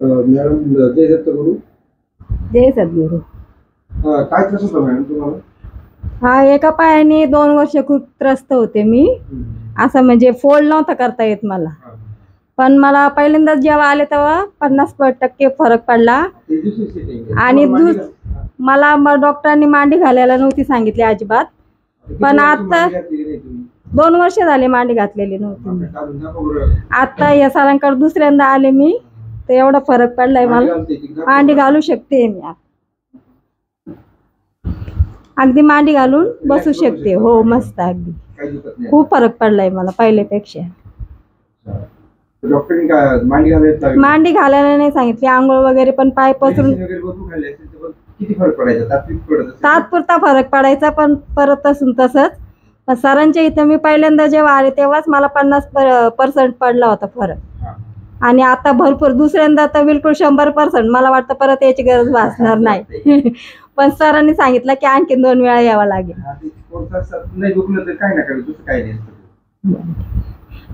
Madam जय दत्तगुरु. जय सद्गुरू. काय त्रास होता मॅडम तुम्हाला? हा, एका पायाने 2 वर्ष खूप त्रस्त होते मी. असं म्हणजे फोल्ड नव्हता करता येत मला. पण मला पहिल्यांदा जेव्हा आले तेव्हा 50% फरक पडला. आणि मला डॉक्टरांनी मांडी घालायला नव्हती सांगितली अजिबात. पण आता 2 वर्ष झाले मांडी घातलेली नव्हती. आता या सरांकडे दुसऱ्यांदा आले मी, तर एवढा फरक पडलाय मला. मांडी घालू शकते मी, अगदी मांडी घालून बसू शकते. हो, मस्त, अगदी खूप फरक पडलाय मला पहिल्यापेक्षा. मांडी घालायला नाही सांगितली, आंघोळ वगैरे पण पाय पसरून तात्पुरता फरक पडायचा, पण परत तसंच. सरांच्या इथं मी पहिल्यांदा जेव्हा आले तेव्हाच मला 50% पडला होता फरक. आणि आता भरपूर, दुसऱ्यांदा तर बिलकुल 100%. मला वाटतं परत याची गरज भासणार नाही. पण सरांनी सांगितलं की आणखी 2 वेळा यावं लागेल.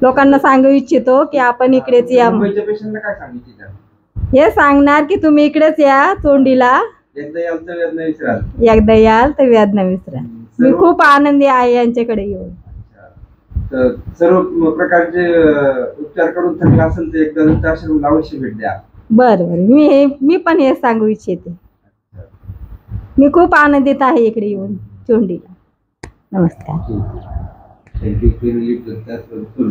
लोकांना सांगू इच्छितो की आपण इकडेच या. हे सांगणार की तुम्ही इकडेच या तोंडीला. एकदा याल तर वेदना विसरा. मी खूप आनंदी आहे यांच्याकडे येऊन. सर्व प्रकारचे उपचार करून थकला असेल तर एकदा दंताश्रमला अवश्य भेट द्या. बरं, मी पण हे सांगू इच्छिते. मी खूप आनंदित आहे इकडे येऊन चोंडीला. नमस्कार. थँक्यू.